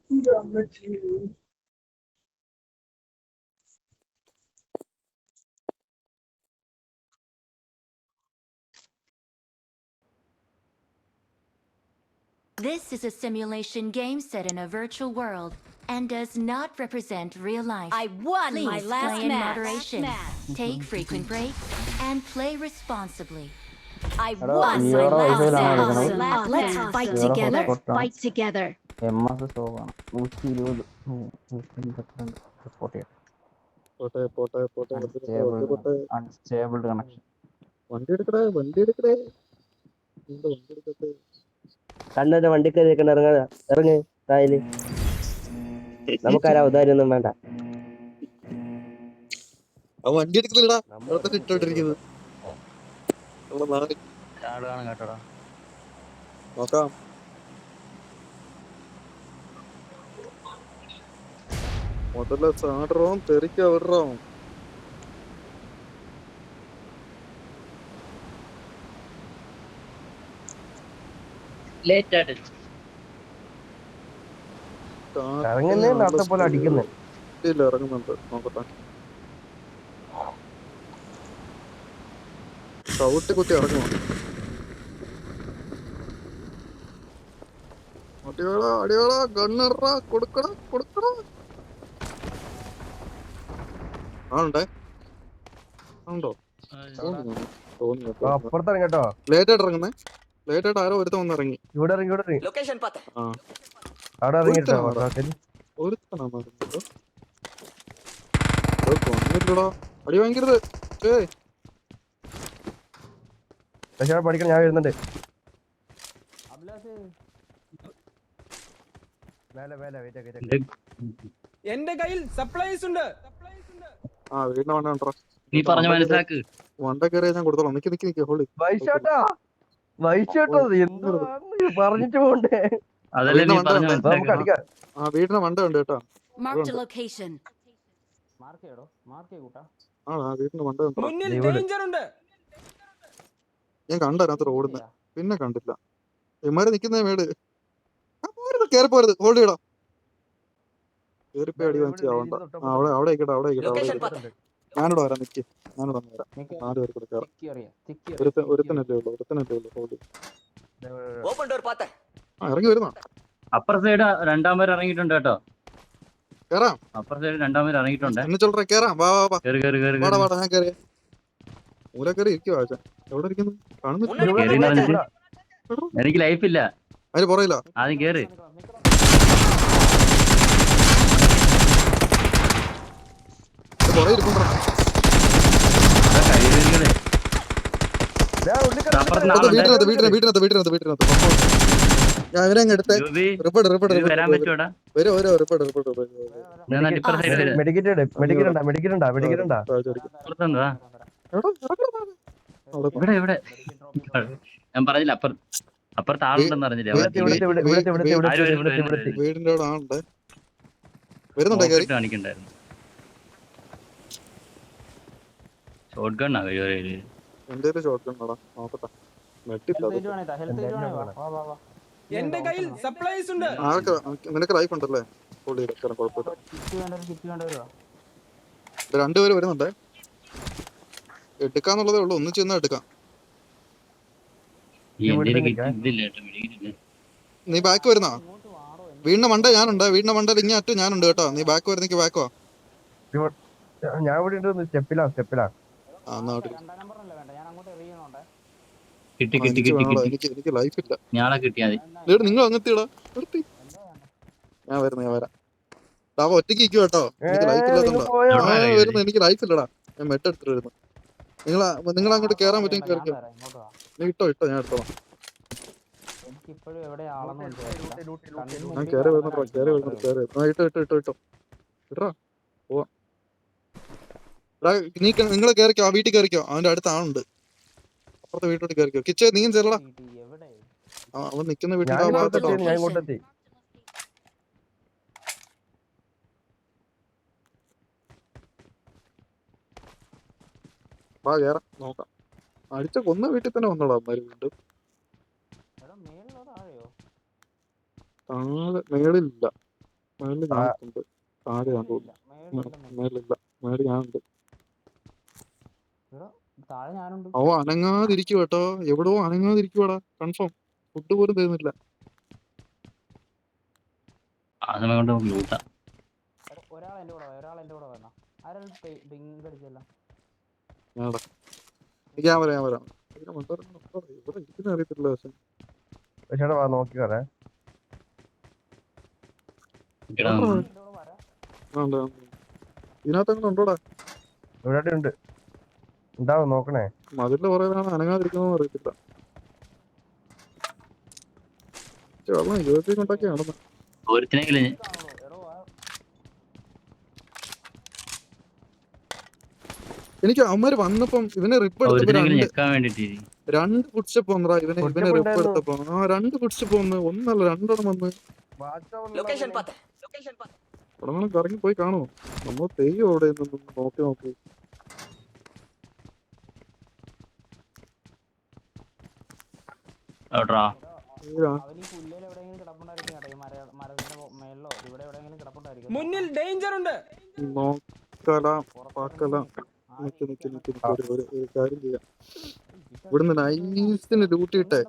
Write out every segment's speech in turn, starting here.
This is a simulation game set in a virtual world and does not represent real life. I won Please my last play in match. moderation, take frequent breaks, and play responsibly. I won my last match. Let's fight together. Let's Fight together. MS സോവാണ് 120 report ചെയ്യാം. അൺസ്റ്റേബിൾഡ് connection. കണ്ണന്റെ വണ്ടിക്ക് ഇറങ്ങ് തായില്. നമുക്കാരാ ഉദാരൊന്നും വേണ്ട. വണ്ടി എടുക്കുന്നില്ലടാ, ഇട്ടോണ്ടിരിക്കുന്നത് കേട്ടോടാ. നോക്കാം. முதல்ல சாடுறோம், தெறிக்க விடுறோம். ഇറങ്ങുന്നേ നേരത്തെ പോലെ അടിക്കുന്നേ. ഇല്ല, ഇറങ്ങുന്നുണ്ട്, നോക്കട്ടെ. ചവിട്ടി കുത്തി ഇറങ്ങുമോ? അടിയോളാ അടിയോളാ, ഗണ്ണറാ, കൊടുക്കടാ കൊടുക്കടാ. ആളുണ്ടേ, ആളുണ്ടോ? അപ്പുറത്ത് ഇറങ്ങട്ടോ. ലേറ്റ് ആയിട്ട് ഇറങ്ങുന്നേ, ലേറ്റ് ആയിട്ട് ആരോ ഒരുത്തം വന്ന് ഇറങ്ങി. ഇവിടെ ഇറങ്ങി അവിടെ ഇറങ്ങിട്ടോ. ഒരുത്തനാണോ കൊന്നില്ലടാ, അടി വാങ്ങിക്കരുത്. പക്ഷേ പഠിക്കണം, ഞാൻ വരുന്നുണ്ട്. എന്റെ കയ്യിൽ സപ്ലൈസ് ഉണ്ട്. ആ വീടിന്റെ വണ്ട കണ്ടോ? നീ പറഞ്ഞ മനസ്സിലാക്ക്. വണ്ട കയറിയാ ഞാൻ കൊടുത്തോളാം. നിക്ക് നിക്ക് നിക്ക്, ഹോളി വൈശോട്ടോ എന്ത് പറഞ്ഞിട്ട് പോണ്ടേ? അതല്ലേ നീ പറഞ്ഞ നമുക്ക് മനസ്സിലാക്ക്. അടിക്കാം. ആ വീടിന്റെ വണ്ട ഉണ്ട് കേട്ടാ. Marked a location. ആ വീടിന്റെ വണ്ട കണ്ടോ? മുന്നിൽ ഡേഞ്ചർ ഉണ്ട്. ഞാൻ കണ്ട അതിനകത്ത് ഓടുന്നത്, പിന്നെ കണ്ടില്ല. ഇമാരെ നിക്കുന്ന മേട് കേറി പോരുത്, ഹോൾഡ് ചെയ്യടാ. കേറിപ്പോയി അടി വാങ്ങിച്ചു ആവണ്ട. അവിടെ അവിടെ ആയിക്കട്ടെ, അവിടെ ആയിക്കട്ടെ. ഞാനിവിടെ വരാം, നിക്ക്, ഞാനിവിടെ വരാം. 4 പേർ കൂടെ കയറാം. ഒരുത്തനല്ലേ ഉള്ളു, ഹോൾഡ്. ആ ഇറങ്ങി വരുന്നോ? അപ്പർ സൈഡ് രണ്ടാം പേര് ഇറങ്ങിയിട്ടുണ്ട് കേട്ടോ. കേറാം. അപ്പർ സൈഡ് രണ്ടാം പേര് ഇറങ്ങിയിട്ടുണ്ട്. എന്നെ ചൊല്ലറ കേറാം. വാ വാ വാ, കേറി കേറി കേറി വാടാ വാടാ. ഞാൻ കയറിയ മൂല കയറി ഇരിക്കുവാ. എവിടെ ഇരിക്കുന്നു കാണുന്നില്ല. എനിക്ക് ലൈഫ് ഇല്ല. അതിന് പുറയില്ല. ആദ്യം കേറ്. പുറകെ ഇരിക്കുമ്പോ വീട്ടിനകത്ത് ഞാൻ ഇവരെ അങ്ങ് എടുത്തേ. വരാൻ പറ്റൂടാ. ഇവിടെ ഞാൻ പറഞ്ഞില്ല, അപ്പുറത്ത് ആളുണ്ടെന്ന് പറഞ്ഞില്ല. വീടിന്റെ അവിടെ ആളുണ്ട്, വരുന്നുണ്ടോ? കാണിക്കണ്ടായിരുന്നു. ഷോട്ട് ഗണ്ണാ കഴിയോ? എന്റെ ഷോട്ട് ഗണ്ണാടാ, നോക്കട്ടെ. എന്റെ കയ്യിൽ സപ്ലൈസ് ഉണ്ട്. നിനക്ക് ലൈഫ് ഉണ്ടല്ലേ? കുഴപ്പമില്ല. 2 പേര് വരുന്നുണ്ടേ. എടുക്കാന്നുള്ളതേ ഉള്ളൂ, ഒന്നും ചെന്നാ എടുക്കാം. നീ ബാക്ക് വരുന്നാ? വീടിന്റെ മണ്ട ഞാനുണ്ട്, വീടിന്റെ മണ്ടയിൽ ഇങ്ങനെ അറ്റ ഞാനുണ്ട് കേട്ടോ. നീ ബാക്ക് വരുന്നെങ്കിൽ ബാക്കോ? ഞാൻ ഇവിടെ സ്റ്റെപ്പിലാ. എനിക്ക് ലൈഫ് ഇല്ല. നിങ്ങൾ അങ്ങെത്തിയടാ. ഞാൻ വരാം. അവ ഒറ്റയ്ക്ക് ഇരിക്കും കേട്ടോ. എനിക്ക് ലൈഫ് ഇല്ലാത്തോണ്ടാ വരുന്നു. എനിക്ക് ലൈഫ് ഇല്ലടാ, ഞാൻ മെട്ടെടുത്തിട്ട് വരുന്നു. നിങ്ങൾ അങ്ങോട്ട് കേറാൻ പറ്റുമെങ്കിൽ കയറിക്കോ. നീ ഇട്ടോ, ഞാൻ എടുത്തോളാം. ഞാൻ കയറി വരുന്നുണ്ടോ? ഇട്ടോ ഇട്ടാ പോവാ. നിങ്ങൾ കയറിക്കോ, ആ വീട്ടിൽ കയറിക്കോ. അവന്റെ അടുത്ത് ആളുണ്ട്, അപ്പുറത്തെ വീട്ടിലോട്ട് കയറിക്കോ. കിച്ചേ നീ ചെല്ലടാ. അവൻ നിക്കുന്ന വീട്ടിൽ ഭാഗത്തോട്ടോ. വാ കേറാം, നോക്കാം. അടിച്ച കൊന്ന വീട്ടിൽ തന്നെ വന്നോളാം അമ്മ. വീണ്ടും താഴെ മേളിലില്ല. മേളിൽ ഞാനുണ്ട്, താഴെ ഞാൻ തോന്നുന്നു. മേളിലില്ല, മേളിൽ ഞാനുണ്ട്. താഴെ ഞാനുണ്ട്. അവ അനങ്ങാതിരിക്കും കേട്ടോ, എവിടോ അനങ്ങാതിരിക്കുവാടാ, കൺഫേം. ഫുഡ് പോലും തരുന്നില്ല. ആ സമയം കൊണ്ട് നമുക്ക് ലൂട്ടാം. ഒരാൾ എന്റെ കൂടെ വരണം. ആരാണ് പിങ്ക് അടിച്ചല്ല? ഞാടാ, ഞാൻ വരാം. ഇവിടെ ഇരിക്കുന്ന അറിയത്തില്ല. പക്ഷെ വാ നോക്കി വരാ. ഇതിനകത്തങ്ങനെ ഉണ്ടോടാ? ഇവിടെ ഉണ്ട്, ഉണ്ടാവും നോക്കണേ. മതിലിന്റെ പുറകിലാണ് അനങ്ങാതിരിക്കുന്നോ അറിയത്തില്ല. വെള്ളം ഇരുപത്തി കൊണ്ടൊക്കെ നടന്നു. ഒരുത്തിനെങ്കിലും എനിക്ക് അവന്മാര് വന്നപ്പം ഇവനെ റിപ്പ് എടുത്തപ്പോ ഞെക്കാൻ വേണ്ടിട്ട് രണ്ട് ഫുഡ് സ്റ്റെപ്പ് വന്നടാ. ഇവനെ റിപ്പ് എടുത്തപ്പോ 2 ഫുഡ് സ്റ്റെപ്പ് വന്ന്, ഒന്നല്ല 2 എണ്ണം വന്ന്. ഉടനെ കറങ്ങി പോയി കാണുമോ? നമ്മൾ തെയ്യം അവിടെ നോക്കി മുന്നിൽ ഡേഞ്ചർ ഉണ്ട്. നോക്കലാം പാക്കലാം. നിക്ക് ഒരു കാര്യം ചെയ്യാം. ഇവിടുന്ന് നൈസിന് ഡ്യൂട്ടി ഇട്ടേ.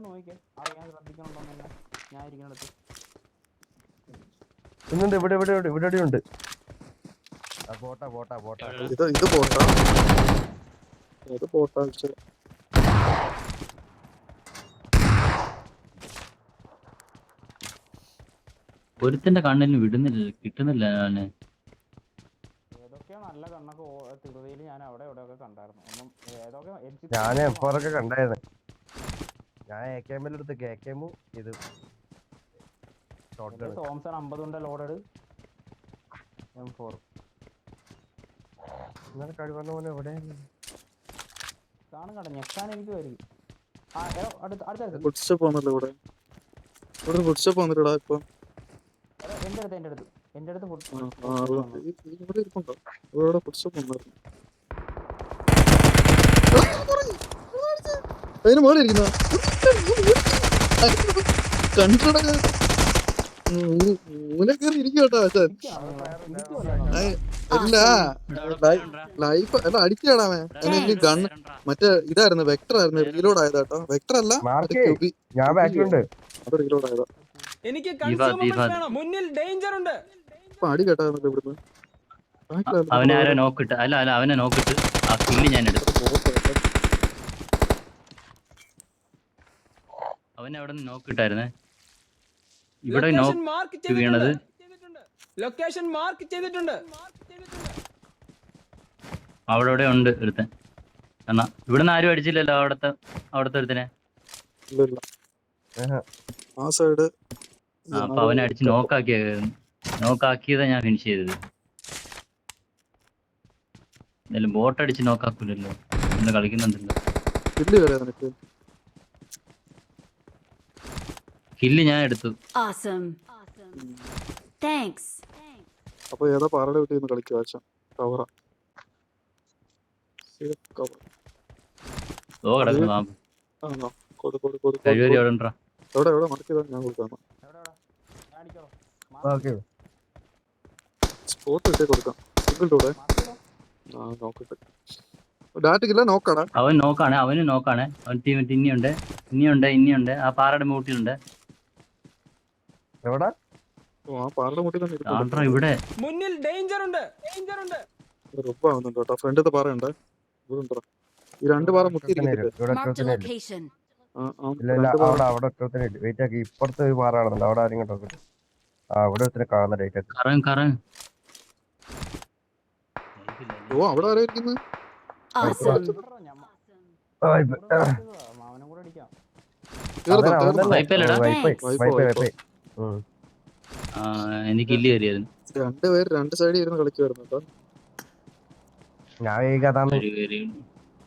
ഇന്നുണ്ട്, ഇവിടെ ഉണ്ട്. പോട്ടാ ഇത് പോട്ടാ. ഒരുത്തിന്റെ കണ്ണിന് കിട്ടുന്നില്ല. നല്ല കണ്ണൊക്കെ തിരുവതിയിൽ ഞാൻ അവിടെ എവിടെയൊക്കെ കണ്ടായിരുന്നു. ഞാൻ എപ്പോഴൊക്കെ കണ്ടായിരുന്നു. ഞാൻ AKM എടുത്ത് KKM ഇത് തോംസൺ 50 ലോഡഡ് M4 ഇന്നലെ കഴിവന്ന പോലെ എവിടെ കാണും കണ്ട ഞെക്കാൻ എനിക്ക് വരും. ഫുഡ് സ്റ്റെപ്പ് വന്നല്ലോ ഇവിടെ ഫുഡ് സ്റ്റെപ്പ് വന്നിട്ടാ ഇപ്പൊ. എന്റെ അടുത്ത് ഇവിടെ ഇരിപ്പുണ്ടോ? ഇവിടെ ഫുഡ് സ്റ്റെപ്പ് വന്നായിരുന്നു. അതിന് മോളിൽ ഇരിക്കുന്ന കണ്ടിട്ട മൂല കയറി ഇരിക്കട്ടോ അച്ഛൻ. അല്ല ലൈഫ് അല്ല അടിക്കാടാവേ. എനിക്ക് ഗണ്ണ് മറ്റേ ഇതായിരുന്നു, വെക്ടർ ആയിരുന്നു. റീലോഡ് ആയതാട്ടോ. വെക്ടർ അല്ല, ഞാൻ ബാക്കിലുണ്ട്. അത് റീലോഡ് ആയതാ. എനിക്ക് കൺസ്യൂമബിൾസ് വേണം. മുന്നിൽ ഡേഞ്ചർ ഉണ്ട്. ഇപ്പൊ അടി കേട്ടായിരുന്നു ഇവിടുന്ന്. അവനെ നോക്കിട്ട് അവനെ നോക്കിട്ട് ആ കില്ല് ഞാൻ എടുത്തു. അവനെ അവിടെ നിന്ന് നോക്കിട്ടായിരുന്നേ. ഇവിടെ നോക്ക് വീണത്. ലൊക്കേഷൻ മാർക്ക് ചെയ്തിട്ടുണ്ട്. അവിടെ ഉണ്ട് ഒരുത്തൻ. എന്നാ ഇവിടുന്ന് ആരും അടിച്ചില്ലല്ലോ അവിടത്തെ ഒരുത്തനെ. ആ സൈഡ് അപ്പൊ അവനെ അടിച്ച് നോക്കാക്കിയതാ ഞാൻ ഫിനിഷ് ചെയ്തത്. എന്തായാലും ബോട്ട് അടിച്ച് നോക്കാക്കൂലല്ലോ, ഇന്ന് കളിക്കുന്നുണ്ടല്ലോ. കില്ല് ഞാൻ എടുത്തു. അപ്പൊ ഏതാ പാറയുടെ വീട്ടിൽ കളിക്കുക? കവറ കിടക്കുന്നു പാമ്പ്. കഴിവരി അവിടെ ഉണ്ടോ? എവിടെ മടക്കിയതാ ഞാൻ കൊടുക്കാം. സ്പോട്ട് ഇട്ടേ കൊടുക്കാം. സിംഗിൾ നോക്കട്ടെ. ഡാറ്റക്കില്ല നോക്കടാ. അവൻ നോക്കാണ്. അവൻ ടീം ഇനിയുണ്ട്. ആ പാറയുടെ മൂട്ടിലുണ്ട്. എവിടെ? ആ പാറയുടെ മൂട്ടിൽ തന്നെ ഇവിടെ മുന്നിൽ ഡേഞ്ചർ ഉണ്ട്. റബ്ബാവുന്നുണ്ട് കേട്ടോ. ഫ്രണ്ടിലത്തെ പാറയുണ്ട്. ഇവിടെ ഉണ്ടോ? ഈ 2 പാറ മുട്ടിയിരിക്കത്തില്ലേ? വെയിറ്റ് ആക്കി. ഇപ്പുറത്തെ ഒരു പാറ കാണുന്നുണ്ട്. അവിടെ ആരും കേട്ടോ. അവിടെ ഒത്തിരി കാണുന്ന ഡേറ്റ് ഓ അവിടെ ആരാ ഇരിക്കുന്നത്? എനിക്ക് ഇല്ല കയറിയായിരുന്നു. 2 പേര് 2 സൈഡിൽ ഇരുന്ന് കളിക്കുവായിരുന്നു കേട്ടോ. ഞാൻ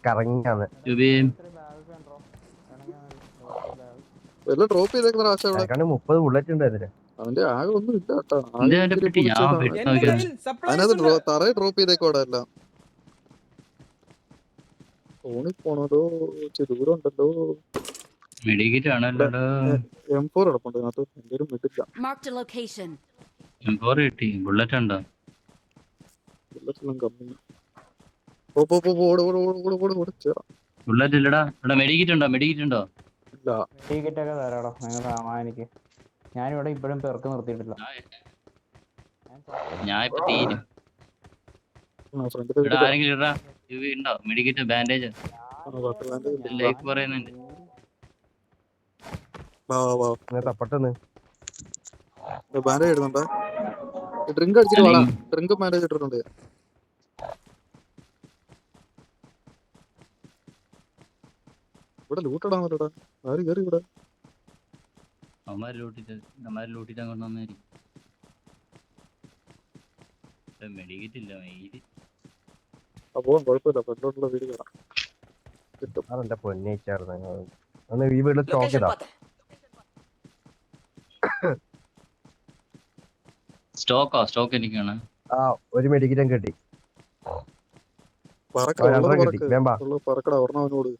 കറങ്ങിയാണ്. എല്ലാം ഡ്രോപ്പ് ചെയ്തേക്കുന്ന ആശ അവിടെ. 30 ബുള്ളറ്റ് ഉണ്ട് അതില്. അവന്റെ ആകെ ഒന്നും ഇല്ല കേട്ടോ. എന്റെ കയ്യിൽ സപ്ലൈസ് ഉണ്ട്. തറയെ ഡ്രോപ്പ് ചെയ്തേക്കോടെ എല്ലാം. ഫോണിൽ പോണതോ ദൂരം ഉണ്ടല്ലോ. മെഡിക്കറ്റ് ആണല്ലോ. M4 കിടപ്പുണ്ട് അതിനകത്ത്. എന്തെങ്കിലും വിട്ടില്ല. M4 കിട്ടി. ബുള്ളറ്റ് ഉണ്ടോ? എല്ലാത്തിലും കമ്മി. പോ പോ പോ പോ, ഓട് ഓട് ഓട് ഓട് ഓട് ഓട് ചേറാ. ബുള്ളറ്റ് ഇല്ലടാ. ഇവിടെ മെഡിക്കിറ്റ് ഉണ്ടോ? മെഡിക്കിറ്റ് ഉണ്ടോ? ഇല്ല. ടിക്കറ്റ് ഒക്കെ തരാടോ നിങ്ങൾ എനിക്ക്. ഞാനിവിടെ ഇപ്പോഴും പെർക്ക് നിർത്തിയിട്ടില്ല. ഞാൻ ഇപ്പൊ തീരും. ഫ്രണ്ടിൽ ഇവിടെ ആരെങ്കിലും ഇടാ. ഇത് ഉണ്ടോ? മെഡിക്കിറ്റ് ബാൻഡേജ് ലൈഫ് പറയുന്നുണ്ട്. തപ്പട്ടെന്ന് ബാൻഡേജ് ഇടുന്നുണ്ടോ? ഡ്രിങ്ക് അടിച്ചിട്ട് വാടാ. ഡ്രിങ്ക് ബാൻഡേജ് ഇട്ടിട്ടുണ്ട്. ഇവിടെ ലൂട്ടിടാന്നല്ലോടാ. ആര് കയറി ഇവിടെ? അവന്മാര് ലൂട്ടിട്ട് അങ്ങോട്ട് വന്നായിരിക്കും. മെഡിക്കിറ്റ് ഇല്ല. മെയില് അപ്പോ കുഴപ്പമില്ല. ഫ്രണ്ടിലോട്ടുള്ള വീട് കയറാം. കിട്ടും. അതെന്റെ പൊന്നേച്ചായിരുന്നു. ഒന്ന് ഈ വീട്ടിൽ സ്റ്റോക്ക് ചെയ്താ. സ്റ്റോക്ക് എനിക്കാണ്. ആ ഒരു മെഡിക്കറ്റും കിട്ടി. പറക്കടാ ഒരെണ്ണം അവനോട്.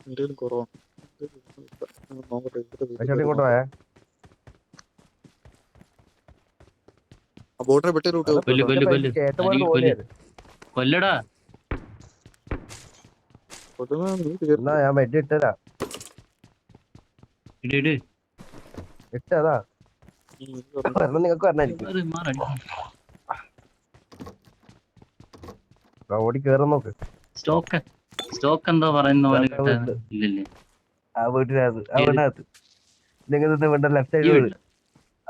എന്തെങ്കിലും കുറവാണ്. നോക്കട്ടെ. ഇങ്ങോട്ട് പോയേ. ആ ബോട്ടിനെ പെട്ടി റൂട്ട് കൊല്ലടാ. എന്നാ ഞാൻ വെട്ടി ഇട്ടതാ. ഇട് ഇട്ടതാ. നിങ്ങൾക്ക് പറഞ്ഞായിരിക്കും. ഓടി കേറാൻ നോക്ക്. സ്റ്റോക്ക് എന്താ പറയുന്ന പോലെ ഇല്ലല്ലേ? ആ വീട്ടിനകത്ത് അവനകത്ത് നിങ്ങൾ വീടിന്റെ ലെഫ്റ്റ് സൈഡ് വീട്.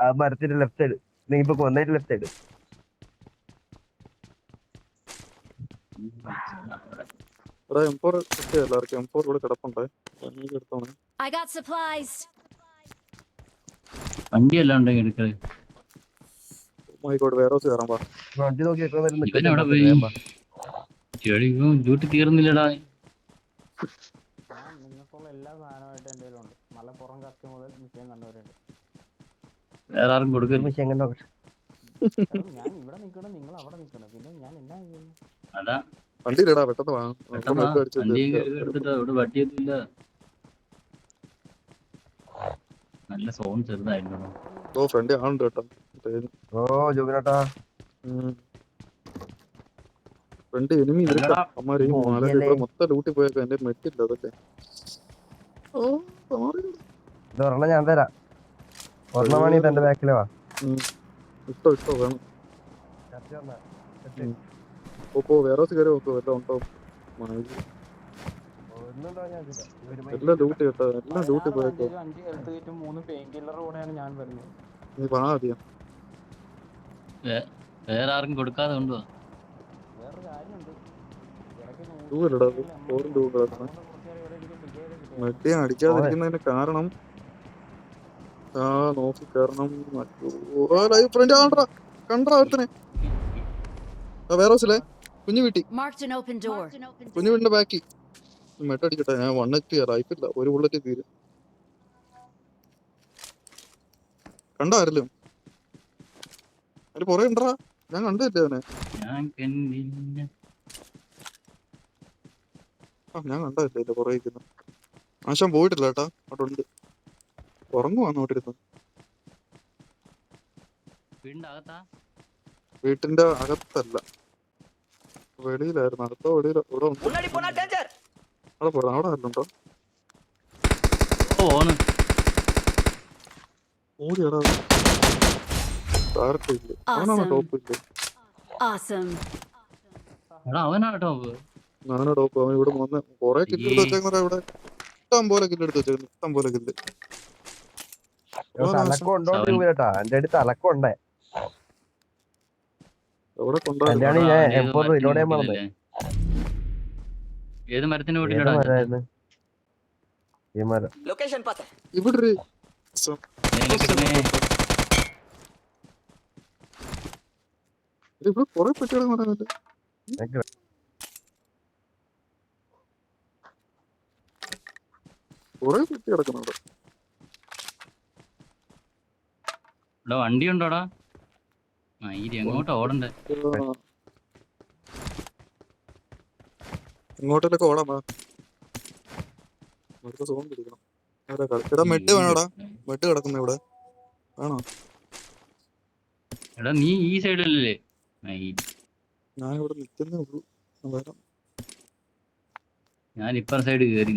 ആ മരത്തിന്റെ ലെഫ്റ്റ് സൈഡ്. നിങ്ങൾ ഇപ്പൊ കൊന്നതിന്റെ ലെഫ്റ്റ് സൈഡ്. M4 ഇവിടെ കിടപ്പുണ്ട്. എടുത്തോണേ. I got supplies. വണ്ടി എല്ലാം ഉണ്ടെങ്കിൽ എടുക്കല്. ആയിക്കോട്ടെ. വേറെ കയറാൻ പാ. വണ്ടി നോക്കി ഇവനവിടെ പോയി. ഡ്യൂട്ടി തീർന്നില്ലടാ. നിങ്ങൾക്കുള്ള എല്ലാ സാധനമായിട്ട് എന്റെ ഉണ്ട്. മലപ്പുറം കത്തി മുതൽ വിഷയം കണ്ടവരുണ്ട്. വേറെ ആരും കൊടുക്കരുത്. ഞാൻ ഇവിടെ നിൽക്കണം, നിങ്ങൾ അവിടെ നിൽക്കണം. പിന്നെ ഞാൻ എന്നാ ചെയ്യുന്നു? അതാ വണ്ടിയിലടാ. പെട്ടെന്ന് വാ. എടുത്തിട്ടോ. ഇവിടെ വട്ടിയൊന്നുമില്ല. നല്ല സോൺ ചെറുതായിരുന്നു. ഫ്രണ്ട് ആളുണ്ട് കേട്ടോ. ഓ ജോബിനേട്ടാ. ഫ്രണ്ട് എനിമി അമ്മാര് മൊത്തം ലൂട്ടി പോയേക്കാം. എന്റെ മെറ്റില്ല അതൊക്കെ. ഒരെണ്ണം ഞാൻ തരാം. ഒരെണ്ണം വേണി തന്റെ ബാക്കില് വാ. ഇട്ടോ വേണം. പോ വേറെ കയറി നോക്കോ. എല്ലാം ഉണ്ടോ? എല്ലാം ലൂട്ടി കേട്ടോ. എല്ലാം ലൂട്ടി പോയേക്കോ. 5 ഹെൽത്ത് കിറ്റും 3 പെയിൻ കില്ലർ കൂടെയാണ് ഞാൻ വരുന്നത്. നീ വാ ആദ്യം. വേറെ ആർക്കും കൊടുക്കാതെ കൊണ്ടുവാ. വേറൊരു കാര്യമുണ്ട്. മെട്ടി അടിക്കാതിരിക്കുന്നതിന്റെ കാരണം നോക്കി കയറണം. ഫ്രണ്ട് കണ്ടാ ഒരുത്തനെ. വേറെ ഹൗസിലെ കുഞ്ഞു വീട്ടി. Marked an open door. കുഞ്ഞു വീടിന്റെ ബാക്കി. മെട്ടടിക്കട്ടെ. ഞാൻ 1 HP റൈഫില്ല. ഒരു ബുള്ളറ്റ് തീരും. കണ്ടാരല്ലോ അതിന് പുറകെ ഉണ്ടാ. ഞാൻ കണ്ടില്ല അവനെ. ഞാൻ കണ്ടില്ല എന്റെ പുറകിക്കുന്നു. ആശാൻ പോയിട്ടില്ല കേട്ടാ. അവിടെ ഉണ്ട്. ഉറങ്ങുവാന്ന് നോട്ടിരുന്നു. വീട്ടിന്റെ അകത്തല്ല, വെളിയിലായിരുന്നു. അടുത്ത വെളിയിൽ ഇവിടെ ഉണ്ട്. അവിടെ പോടാ. അവിടെ ആരുണ്ടോ? ഓടിയടാ. താരത്തില്ലേ? അവനാണ് ടോപ്പ് ഇല്ലേ? അവനാണ് ടോപ്പ്. ഞാനാ ടോപ്പ്. അവൻ ഇവിടെ വന്ന് കൊറേ കില്ലെടുത്ത് വെച്ചേക്കുന്ന. ഇവിടെ ഇഷ്ടം പോലെ കില്ലെടുത്ത് വെച്ചേക്കുന്നു. ഇഷ്ടം പോലെ കില്ല്. എന്റെ അടുത്ത് അലക്കുണ്ടേ. എവിടെ ഏത് മരത്തിന് വീട്ടിലടാ? ഇവിടെ ഇവിടെ കൊറേ പെട്ടികളെ പറയാനില്ല. കൊറേ പെട്ടി കിടക്കുന്നുണ്ട്. വണ്ടി ഉണ്ടോടാ? എങ്ങോട്ടാ ഓടണ്ടേ? ഇങ്ങോട്ടൊക്കെ ഓടാൻ സോൺ പിടിക്കണം. ഇവിടെ മെഡ് വേണോടാ. മെഡ് കിടക്കുന്ന ഇവിടെ. ആണോ? എടാ നീ ഈ സൈഡിലല്ലേ? ഞാൻ ഇവിടെ നിൽക്കുന്നേ ഉള്ളൂ. വരാം. ഞാൻ ഇപ്പർ സൈഡ് കേറി.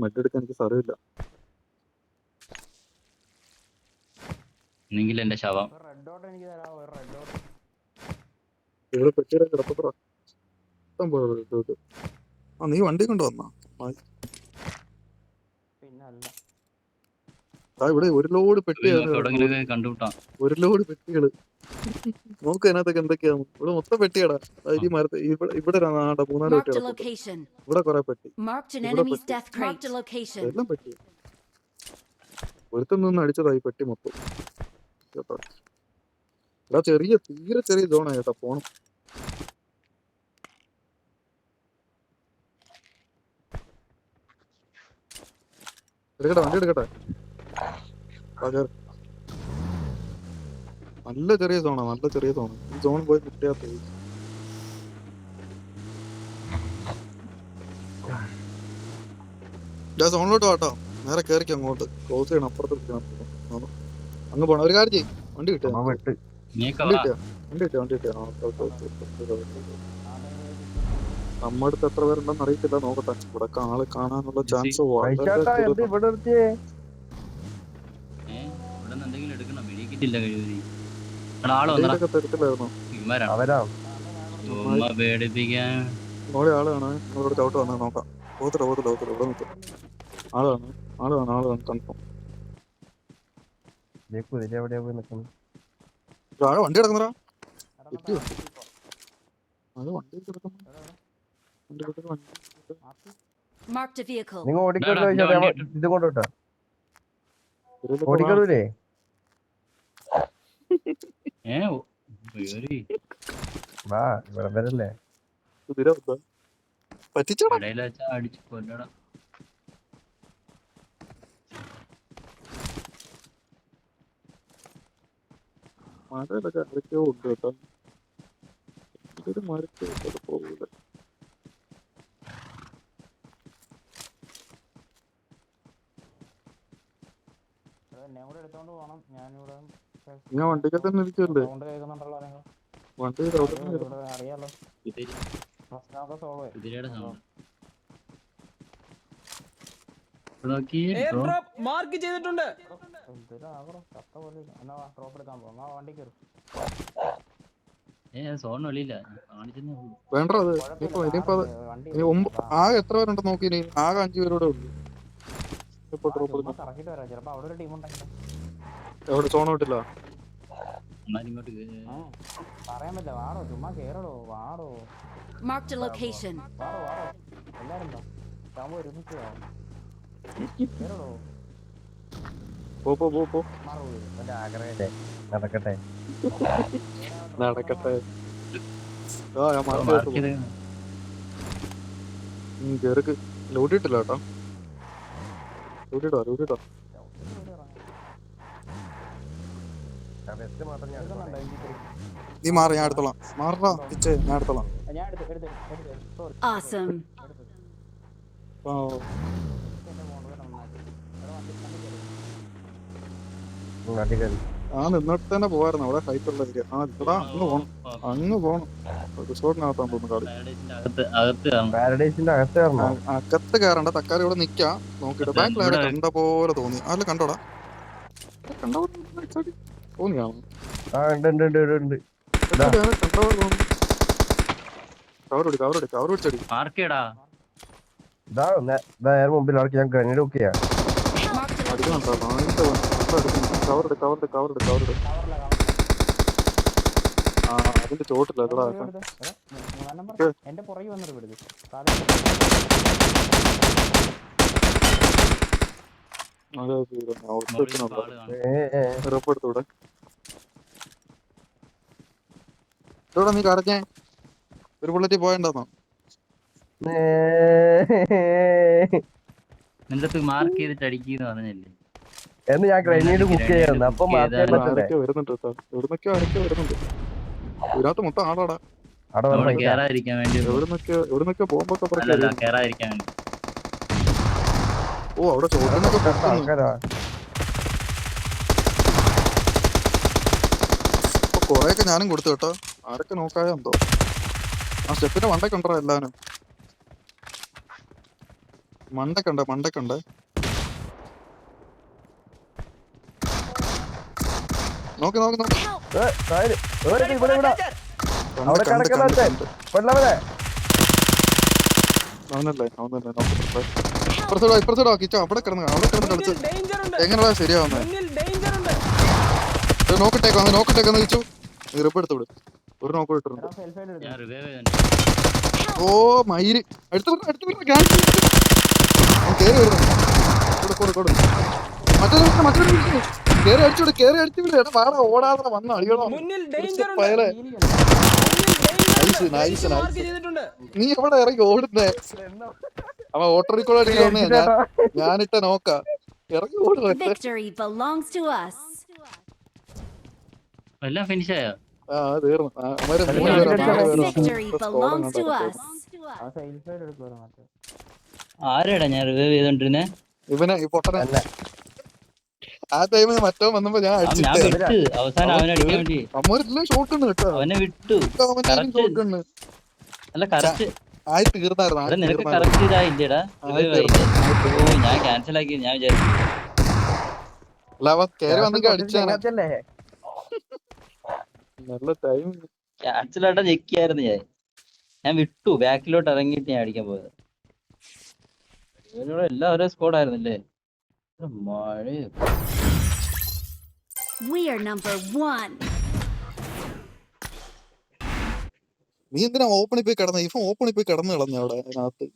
മറ്റെടുക്കാൻ എനിക്ക് സ്ഥലമില്ല. എന്നെങ്കിൽ എന്റെ ശവം. ഇവിടെ പെട്ടിയുടെ കിടപ്പത്ര ഇഷ്ടം പോലെ ഇട്ടു. ആ നീ വണ്ടി കൊണ്ടുവന്നാ? ഇവിടെ ഒരു ലോഡ് പെട്ടിയാണ്. കണ്ടുപിട്ടാം. ഒരു ലോഡ് പെട്ടികള് നോക്ക്. അതിനകത്തൊക്കെ എന്തൊക്കെയാണ്? ഇവിടെ മൊത്തം പെട്ടിയാടാ. ഈ മരത്ത് ഇവിടെ 3-4 Marked a പെട്ടികളെ. location. ഇവിടെ കുറെ പെട്ടി. Marked an ഇവിടെ enemy's പെട്ടി. death crate. Marked a location. എല്ലാം പെട്ടി. ഒരുത്തം നിന്ന് അടിച്ചതായി പെട്ടി മൊത്തം കേട്ടോ. എടാ തീരെ ചെറിയ സോണാ കേട്ടോ. പോണം. എടുക്കട്ടെ, വണ്ടി എടുക്കട്ടെ. നല്ല ചെറിയ സോണാ, നല്ല ചെറിയ സോണാ. ഈ സോൺ പോയി കിട്ടിയാത്ത സോണിലോട്ട് വാട്ടോ. നേരെ കയറിക്കും അങ്ങോട്ട്. ക്ലോസ് ചെയ്യണം. അപ്പുറത്ത് അങ്ങ് പോണം. ഒരു കാര്യം ചെയ്യും. വണ്ടി കിട്ടിയ വണ്ടി കിട്ടിയ നമ്മുടെ അടുത്ത് എത്ര പേരുണ്ടെന്ന് അറിയത്തില്ല. നോക്കട്ടെ. ഇവിടെ ആള് കാണാനുള്ള ചാൻസ് മോളെ ആള് കാണാൻ ഇവിടെ ചവിട്ട് വന്നാൽ നോക്കാം. പോത്തില്ല ഇവിടെ നിൽക്കും. ആളാണ് കൺഫേം. വണ്ടി കിടക്കുന്നതാ. അത് വണ്ടി കിടക്കുന്നു. Marked a vehicle. നിങ്ങൾ ഓടിക്കോട്ടെ. ഇത് കൊണ്ടോട്ടാ ഓടിക്കളൂലേ? വാ ഇവിടെ വരല്ലേ. പറ്റിച്ചോടാ. അടിച്ചു കൊല്ലടാ. മഴയിലൊക്കെ ആരൊക്കെയോ ഉണ്ട് കേട്ടോ. ഇതൊരു മരത്തിൽ പോകൂല. ഞാൻ വണ്ടിക്ക് തന്നെ ഇരിക്കല്ലേ. വണ്ടി അറിയാലോ. എയർ ഡ്രോപ്പ് മാർക്ക് ചെയ്തിട്ടുണ്ട്. വേണ്ട. അത് ഇനിയിപ്പോ ആകെ എത്ര പേരുണ്ടെന്ന് നോക്കി. ഇനി ആകെ 5 പേരോടെ ഉള്ളു. എവിടെ സോണ വിട്ടില്ല. Marked a location. പോ നടക്കട്ടെ. നടക്കട്ടെ. കേറിക്ക്. ലൂട്ടിട്ടില്ല കേട്ടോ. ലൂട്ടിട്ടോ. നീ മാറി, ഞാൻ എടുത്തോളാം. മാറാ പിച്ചേ, ഞാൻ എടുത്തോളാം. Awesome. ആ നിന്നിട്ട് തന്നെ പോവായിരുന്നു. അവിടെ ഹൈറ്റ് ഉള്ള ഏരിയ. അങ്ങ് പോണം. റിസോർട്ടിനകത്താൻ തോന്നുന്നു കളി. അകത്ത് കയറണ്ട. തക്കാലം ഇവിടെ നിക്കാം. നോക്കിട്ട് ബാക്കിൽ കണ്ട പോലെ തോന്നി. അല്ല കണ്ടോടാ. തോന്നിയാണോ? കവർ പിടിച്ചടി. മുമ്പിൽ ആർക്ക് ഞാൻ ഗ്രനേഡ് നോക്കിയാ. അടിക്കുന്നുണ്ടോ? കവർ അതിന്റെ ചോട്ടില്ല. എന്റെ പുറകെ വന്നിട്ട് വിടുത്. ഇവിടെ നീ കരഞ്ഞേ. ഒരു ബുള്ളറ്റ് പോയണ്ടോ? മാർക്ക് ചെയ്തിട്ട് അടിക്കുന്നു പറഞ്ഞല്ലേ എന്ന് ഞാൻ ഗ്രനേഡ് കുക്ക് ചെയ്യാന്ന്. അപ്പൊ ആരൊക്കെ വരുന്നുണ്ട് കേട്ടോ. എവിടുന്നൊക്കെയോ വരുന്നുണ്ട്. ഇതിനകത്ത് മൊത്തം ആളാടാ. കേറാതിരിക്കാൻ വേണ്ടി എവിടുന്നൊക്കെ പോകുമ്പോ കേറാതിരിക്കാൻ വേണ്ടി. ഓ ഓ അവിടെ ചോദ്യമൊക്കെ പൊട്ടുന്നു. ആൾക്കാരാ. അപ്പൊ കൊറേയൊക്കെ ഞാനും കൊടുത്തു കേട്ടോ. ആരൊക്കെ നോക്കായോ എന്തോ. ആ സ്റ്റെപ്പിന്റെ മണ്ടയ്ക്ക് ഉണ്ടോ എല്ലാവരും? മണ്ടക്കുണ്ട്. നോക്ക് താഴെ. ഇവിടെ അവിടെ കിടക്കുന്ന കൊല്ലവരെ. അവനല്ലേ ഇപ്പുറത്തോടോ കിച്ചോ അവിടെ കിടന്ന് കളിച്ച് ഡേഞ്ചർ ഉണ്ട്. എങ്ങനെയാ ശരിയാവുന്നത്? മുന്നിൽ ഡേഞ്ചർ ഉണ്ട്. നോക്കട്ടേക്കാന്ന് വെച്ചു. റിപ്പ് എടുത്തു വിട്. ഒരു നോക്ക് ഇട്ടിട്ടുണ്ട്. ഞാൻ റിവൈവ് ചെയ്തിട്ടുണ്ട്. ഓ മയില് അടുത്ത് കേറി വരുന്നു. കൊടു മറ്റൊരു കേറി അടിച്ചു വിട്. എടാ വാടാ ഓടാതെ വന്ന് അടിയണോ. മുന്നിൽ ഡേഞ്ചർ ഉണ്ട്. പയലെ നൈസ്. മാർക്ക് ചെയ്തിട്ടുണ്ട്. നീ എവിടെ ഇറങ്ങി ഓടുന്നേ? അവൻ ഓട്ടോറിക്കോൾ അടിക്കണേ. ഞാനിട്ട നോക്ക ഇറങ്ങി ഓടുന്നേ. Victory belongs to us. എല്ലാം ഫിനിഷ് ആയോ? ആ തീർന്നു. അവര് Victory 3 പേരും Victory belongs to us. ആ സൈഡ് സൈഡ് എടുക്കുവാ മാത്രം. ആരെടാ ഞാൻ റിവൈവ് ചെയ്തോണ്ടിരുന്നേ? ഇവനെ ഈ പൊട്ടനെ ആ ടൈമിൽ മറ്റോ വന്നപ്പോ ഞാൻ ഞാൻ അടിച്ചിട്ടേ വിട്ട് അവസാനം അവനെ അടിക്കാൻ വേണ്ടി അമ്മൂരെല്ലാം ഷോട്ട് ഉണ്ട് കേട്ടോ. അവനെ വിട്ടു. ഷോട്ട് ഉണ്ട്. അല്ല കറക്റ്റ് ആയി തീർന്നായിരുന്നു. ഇവിടെ നിനക്ക് കറക്റ്റ് ഇതായില്ലേടാ? റിവൈവ് ആയില്ലേ? ഓ ഞാൻ ക്യാൻസൽ ആക്കി. ഞാൻ വിചാരിച്ചു അല്ല അവൻ കേറി വന്നെങ്കിൽ അടിച്ചാണ്. ചങ്ങാത്തിയല്ലേ? നല്ല ടൈം. ക്യാൻസൽ ആയിട്ടാ ഞെക്കിയായിരുന്നു ഞാൻ വിട്ടു. ബാക്കിലോട്ട് ഇറങ്ങിയിട്ട് ഞാൻ അടിക്കാൻ പോയത്. ഇവരോട് എല്ലാവരും സ്കോഡ് ആയിരുന്നില്ലേ? മഴ We are number 1. നീ എന്തിനാ ഓപ്പണിൽ പോയി കിടന്ന? ഇപ്പൊ ഓപ്പണിൽ പോയി കിടന്നു കളഞ്ഞ അവിടെ അതിനകത്ത്.